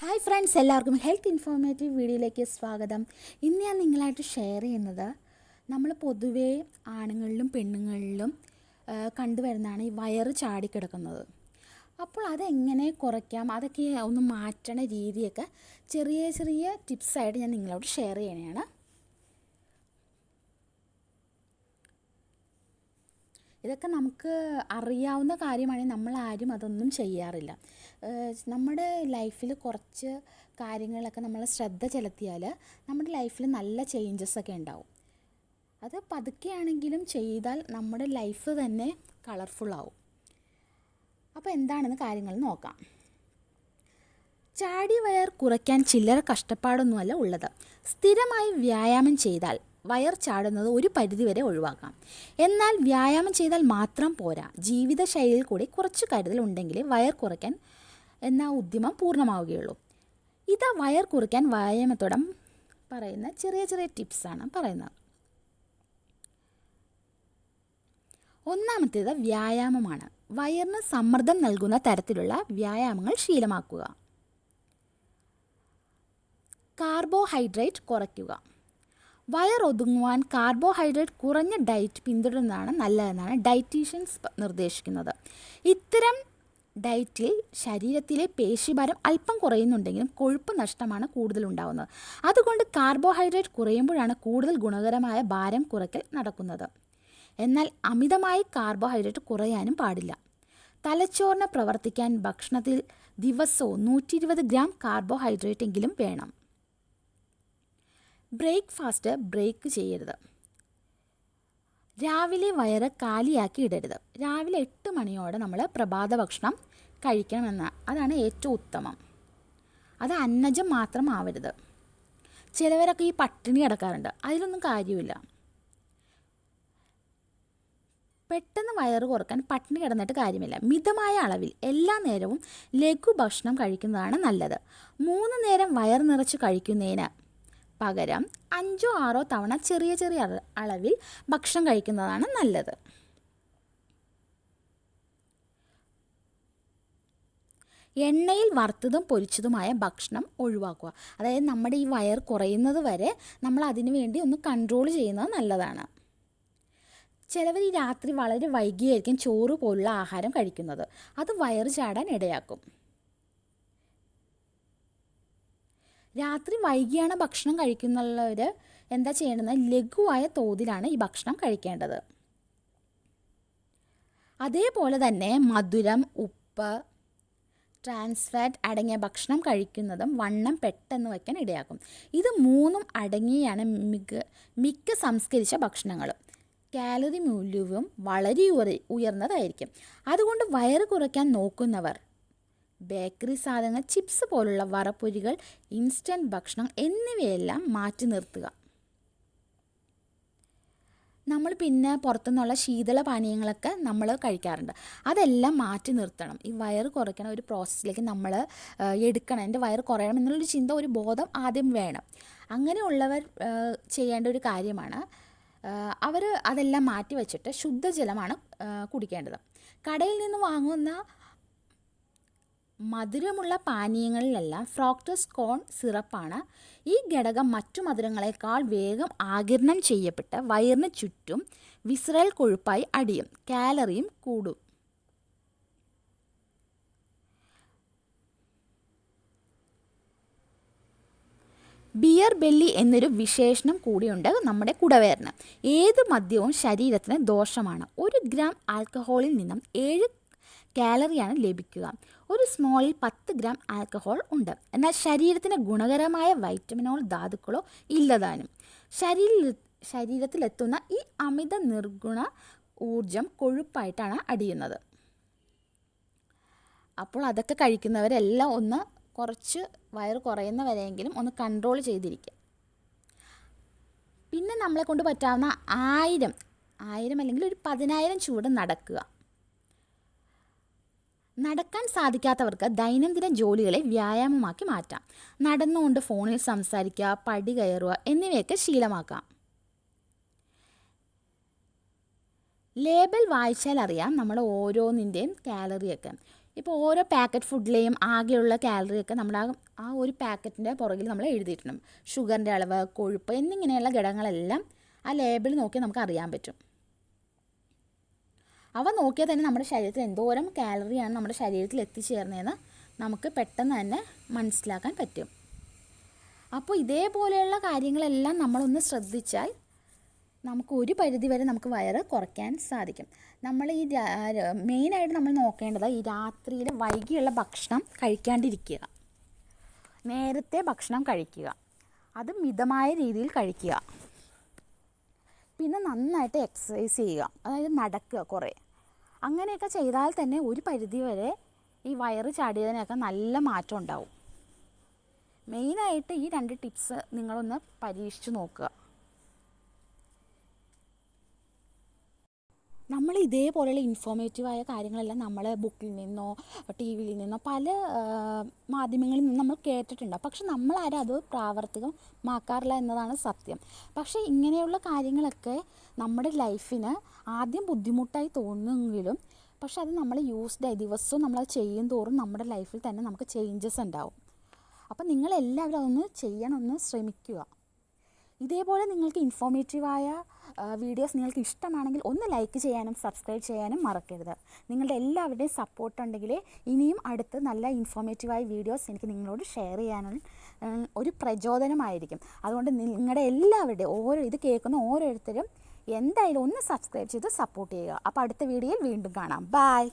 Hi friends, എല്ലാവർക്കും health informative വീഡിയോയിലേക്ക് സ്വാഗതം. ഇന്ന് ഞാൻ നിങ്ങളായിട്ട് ഷെയർ ചെയ്യുന്നത് നമ്മൾ പൊതുവേ ആണുങ്ങളിലും പെണ്ണുങ്ങളിലും കണ്ടുവരുന്നതാണ് ഈ വയറ് ചാടിക്കിടക്കുന്നത്. അപ്പോൾ അതെങ്ങനെ കുറയ്ക്കാം, അതൊക്കെ ഒന്ന് മാറ്റണ രീതിയൊക്കെ ചെറിയ ചെറിയ ടിപ്സായിട്ട് ഞാൻ നിങ്ങളോട് ഷെയർ ചെയ്യണതാണ്. ഇതൊക്കെ നമുക്ക് അറിയാവുന്ന കാര്യമാണെങ്കിൽ നമ്മളാരും അതൊന്നും ചെയ്യാറില്ല. നമ്മുടെ ലൈഫിൽ കുറച്ച് കാര്യങ്ങളൊക്കെ നമ്മൾ ശ്രദ്ധ ചെലുത്തിയാൽ നമ്മുടെ ലൈഫിൽ നല്ല ചേഞ്ചസൊക്കെ ഉണ്ടാവും. അത് പതുക്കെയാണെങ്കിലും ചെയ്താൽ നമ്മുടെ ലൈഫ് തന്നെ കളർഫുള്ളാവും. അപ്പോൾ എന്താണെന്ന് കാര്യങ്ങൾ നോക്കാം. ചാടി വയർ കുറയ്ക്കാൻ ചില്ലറ കഷ്ടപ്പാടൊന്നുമല്ല ഉള്ളത്. സ്ഥിരമായി വ്യായാമം ചെയ്താൽ വയർ ചാടുന്നത് ഒരു പരിധിവരെ ഒഴിവാക്കാം. എന്നാൽ വ്യായാമം ചെയ്താൽ മാത്രം പോരാ, ജീവിതശൈലിയിൽ കൂടി കുറച്ച് കരുതൽ ഉണ്ടെങ്കിൽ വയർ കുറയ്ക്കാൻ എന്ന ഉദ്യമം പൂർണ്ണമാവുകയുള്ളൂ. ഇതാ വയർ കുറയ്ക്കാൻ വ്യായാമത്തോടെ പറയുന്ന ചെറിയ ചെറിയ ടിപ്സാണ് പറയുന്നത്. ഒന്നാമത്തേത് വ്യായാമമാണ്. വയറിന് സമ്മർദ്ദം നൽകുന്ന തരത്തിലുള്ള വ്യായാമങ്ങൾ ശീലമാക്കുക. കാർബോഹൈഡ്രേറ്റ് കുറയ്ക്കുക. വയർ ഒതുങ്ങുവാൻ കാർബോഹൈഡ്രേറ്റ് കുറഞ്ഞ ഡയറ്റ് പിന്തുടരുന്നതാണ് നല്ലതെന്നാണ് ഡയറ്റീഷ്യൻസ് നിർദ്ദേശിക്കുന്നത്. ഇത്തരം ഡയറ്റിൽ ശരീരത്തിലെ പേശിഭാരം അല്പം കുറയുന്നുണ്ടെങ്കിലും കൊഴുപ്പ് നഷ്ടമാണ് കൂടുതൽ ഉണ്ടാകുന്നത്. അതുകൊണ്ട് കാർബോഹൈഡ്രേറ്റ് കുറയുമ്പോഴാണ് കൂടുതൽ ഗുണകരമായ ഭാരം കുറയ്ക്കൽ നടക്കുന്നത്. എന്നാൽ അമിതമായി കാർബോഹൈഡ്രേറ്റ് കുറയാനും പാടില്ല. തലച്ചോറിന് പ്രവർത്തിക്കാൻ ഭക്ഷണത്തിൽ ദിവസവും 120 ഗ്രാം കാർബോഹൈഡ്രേറ്റ് എങ്കിലും വേണം. ബ്രേക്ക്ഫാസ്റ്റ് ബ്രേക്ക് ചെയ്യരുത്. രാവിലെ വയറ് കാലിയാക്കി ഇടരുത്. രാവിലെ 8 മണിയോടെ നമ്മൾ പ്രഭാത ഭക്ഷണം കഴിക്കണമെന്ന്, അതാണ് ഏറ്റവും ഉത്തമം. അത് അന്നജം മാത്രം ആവരുത്. ചിലവരൊക്കെ ഈ പട്ടിണി കിടക്കാറുണ്ട്, അതിലൊന്നും കാര്യമില്ല. പെട്ടെന്ന് വയറ് കുറക്കാൻ പട്ടിണി കിടന്നിട്ട് കാര്യമില്ല. മിതമായ അളവിൽ എല്ലാ നേരവും ലഘു ഭക്ഷണം കഴിക്കുന്നതാണ് നല്ലത്. 3 നേരം വയർ നിറച്ച് കഴിക്കുന്നതിന് പകരം 5-6 തവണ ചെറിയ ചെറിയ അളവിൽ ഭക്ഷണം കഴിക്കുന്നതാണ് നല്ലത്. എണ്ണയിൽ വറുത്തതും പൊരിച്ചതുമായ ഭക്ഷണം ഒഴിവാക്കുക. അതായത് നമ്മുടെ ഈ വയർ കുറയുന്നത് വരെ നമ്മൾ അതിനു വേണ്ടി ഒന്ന് കൺട്രോൾ ചെയ്യുന്നത് നല്ലതാണ്. ചിലവർ ഈ രാത്രി വളരെ വൈകിയായിരിക്കും ചോറ് പോലുള്ള ആഹാരം കഴിക്കുന്നത്. അത് വയറ് ചാടാൻ ഇടയാക്കും. രാത്രി വൈകിയാണ് ഭക്ഷണം കഴിക്കുന്നവർ എന്താ ചെയ്യേണ്ടത്? ലഘുവായ തോതിലാണ് ഈ ഭക്ഷണം കഴിക്കേണ്ടത്. അതേപോലെ തന്നെ മധുരം, ഉപ്പ്, ട്രാൻസ്ഫാറ്റ് അടങ്ങിയ ഭക്ഷണം കഴിക്കുന്നതും വണ്ണം പെട്ടെന്ന് വയ്ക്കാൻ ഇടയാക്കും. ഇത് 3 അടങ്ങിയാണ് മിക്ക സംസ്കരിച്ച ഭക്ഷണങ്ങളും. കാലറി മൂല്യവും വളരെ ഉയർന്നതായിരിക്കും. അതുകൊണ്ട് വയറ് കുറയ്ക്കാൻ നോക്കുന്നവർ ബേക്കറി സാധനങ്ങൾ, ചിപ്സ് പോലുള്ള വറപ്പൊരികൾ, ഇൻസ്റ്റൻറ്റ് ഭക്ഷണം എന്നിവയെല്ലാം മാറ്റി നിർത്തുക. നമ്മൾ പിന്നെ പുറത്തുനിന്നുള്ള ശീതള പാനീയങ്ങളൊക്കെ നമ്മൾ കഴിക്കാറുണ്ട്. അതെല്ലാം മാറ്റി നിർത്തണം. ഈ വയറ് കുറയ്ക്കണ ഒരു പ്രോസസ്സിലേക്ക് നമ്മൾ എടുക്കണം. എൻ്റെ വയറ് കുറയണം എന്നുള്ളൊരു ചിന്ത, ഒരു ബോധം ആദ്യം വേണം. അങ്ങനെയുള്ളവർ ചെയ്യേണ്ട ഒരു കാര്യമാണ്, അവർ അതെല്ലാം മാറ്റി വച്ചിട്ട് ശുദ്ധജലമാണ് കുടിക്കേണ്ടത്. കടയിൽ നിന്ന് വാങ്ങുന്ന മധുരമുള്ള പാനീയങ്ങളിലെല്ലാം ഫ്രൂക്ടോസ് കോൺ സിറപ്പാണ്. ഈ ഘടകം മറ്റു മധുരങ്ങളെക്കാൾ വേഗം ആഗിരണം ചെയ്യപ്പെട്ട് വയറിന് ചുറ്റും വിസറൽ കൊഴുപ്പായി അടിയും, കാലറിയും കൂടും. ബിയർ ബെല്ലി എന്നൊരു വിശേഷണം കൂടിയുണ്ട് നമ്മുടെ കുടവയറിന്. ഏത് മദ്യവും ശരീരത്തിന് ദോഷമാണ്. 1 ഗ്രാം ആൽക്കഹോളിൽ നിന്നും 7 കാലറിയാണ് ലഭിക്കുക. ഒരു സ്മോളിൽ 10 ഗ്രാം ആൽക്കഹോൾ ഉണ്ട്. എന്നാൽ ശരീരത്തിന് ഗുണകരമായ വൈറ്റമിനോ ധാതുക്കളോ ഇല്ലതാനും. ശരീരത്തിലെത്തുന്ന ഈ അമിത നിർഗുണ ഊർജം കൊഴുപ്പായിട്ടാണ് അടിയുന്നത്. അപ്പോൾ അതൊക്കെ കഴിക്കുന്നവരെല്ലാം ഒന്ന് കുറച്ച് വയറ് കുറയുന്നവരെയെങ്കിലും ഒന്ന് കൺട്രോൾ ചെയ്തിരിക്കുക. പിന്നെ നമ്മളെ കൊണ്ട് പറ്റാവുന്ന 1000 അല്ലെങ്കിൽ ഒരു 10,000 ചുവട് നടക്കുക. നടക്കാൻ സാധിക്കാത്തവർക്ക് ദൈനംദിന ജോലികളെ വ്യായാമമാക്കി മാറ്റാം. നടന്നുകൊണ്ട് ഫോണിൽ സംസാരിക്കുക, പടി കയറുക എന്നിവയൊക്കെ ശീലമാക്കാം. ലേബൽ വായിച്ചാൽ അറിയാം നമ്മൾ ഓരോന്നിൻ്റെയും കാലറിയൊക്കെ. ഇപ്പോൾ ഓരോ പാക്കറ്റ് ഫുഡിലെയും ആകെയുള്ള കാലറിയൊക്കെ നമ്മുടെ ആ ഒരു പാക്കറ്റിൻ്റെ പുറകിൽ നമ്മൾ എഴുതിയിട്ടുണ്ട്. ഷുഗറിൻ്റെ അളവ്, കൊഴുപ്പ് എന്നിങ്ങനെയുള്ള ഘടകങ്ങളെല്ലാം ആ ലേബിൾ നോക്കി നമുക്ക് അറിയാൻ പറ്റും. അവ നോക്കിയാൽ തന്നെ നമ്മുടെ ശരീരത്തിൽ എന്തോരം കാലറിയാണ് നമ്മുടെ ശരീരത്തിൽ എത്തിച്ചേർന്നതെന്ന് നമുക്ക് പെട്ടെന്ന് തന്നെ മനസ്സിലാക്കാൻ പറ്റും. അപ്പോൾ ഇതേപോലെയുള്ള കാര്യങ്ങളെല്ലാം നമ്മളൊന്ന് ശ്രദ്ധിച്ചാൽ നമുക്ക് ഒരു പരിധി വരെ നമുക്ക് വയറ് കുറയ്ക്കാൻ സാധിക്കും. നമ്മൾ ഈ മെയിനായിട്ട് നമ്മൾ നോക്കേണ്ടത് ഈ രാത്രിയിൽ വൈകിയുള്ള ഭക്ഷണം കഴിക്കാണ്ടിരിക്കുക. നേരത്തെ ഭക്ഷണം കഴിക്കുക, അത് മിതമായ രീതിയിൽ കഴിക്കുക. പിന്നെ നന്നായിട്ട് എക്സസൈസ് ചെയ്യുക, അതായത് നടക്കുക കുറേ. അങ്ങനെയൊക്കെ ചെയ്താൽ തന്നെ ഒരു പരിധി വരെ ഈ വയറ് ചാടിയതിനൊക്കെ നല്ല മാറ്റം ഉണ്ടാവും. മെയിനായിട്ട് ഈ 2 ടിപ്സ് നിങ്ങളൊന്ന് പരീക്ഷിച്ച് നോക്കുക. നമ്മൾ ഇതേപോലെയുള്ള ഇൻഫോർമേറ്റീവായ കാര്യങ്ങളെല്ലാം നമ്മൾ ബുക്കിൽ നിന്നോ ടി വിയിൽ നിന്നോ പല മാധ്യമങ്ങളിൽ നിന്നും നമ്മൾ കേട്ടിട്ടുണ്ട്. പക്ഷെ നമ്മളാരും അത് പ്രാവർത്തികമാക്കാറില്ല എന്നതാണ് സത്യം. പക്ഷേ ഇങ്ങനെയുള്ള കാര്യങ്ങളൊക്കെ നമ്മുടെ ലൈഫിന് ആദ്യം ബുദ്ധിമുട്ടായി തോന്നുമെങ്കിലും പക്ഷെ അത് നമ്മൾ ദിവസവും നമ്മളത് ചെയ്യും തോറും നമ്മുടെ ലൈഫിൽ തന്നെ നമുക്ക് ചേഞ്ചസ് ഉണ്ടാവും. അപ്പം നിങ്ങളെല്ലാവരും അതൊന്ന് ചെയ്യാനൊന്ന് ശ്രമിക്കുക. ഇതേപോലെ നിങ്ങൾക്ക് ഇൻഫോർമേറ്റീവായ വീഡിയോസ് നിങ്ങൾക്ക് ഇഷ്ടമാണെങ്കിൽ ഒന്ന് ലൈക്ക് ചെയ്യാനും സബ്സ്ക്രൈബ് ചെയ്യാനും മറക്കരുത്. നിങ്ങളുടെ എല്ലാവരുടെയും സപ്പോർട്ട് ഉണ്ടെങ്കിൽ ഇനിയും അടുത്ത് നല്ല ഇൻഫോർമേറ്റീവായ വീഡിയോസ് എനിക്ക് നിങ്ങളോട് ഷെയർ ചെയ്യാനും ഒരു പ്രചോദനമായിരിക്കും. അതുകൊണ്ട് നിങ്ങളുടെ എല്ലാവരുടെയും ഇത് കേൾക്കുന്ന ഓരോരുത്തരും എന്തായാലും ഒന്ന് സബ്സ്ക്രൈബ് ചെയ്ത് സപ്പോർട്ട് ചെയ്യുക. അപ്പോൾ അടുത്ത വീഡിയോയിൽ വീണ്ടും കാണാം. ബൈ.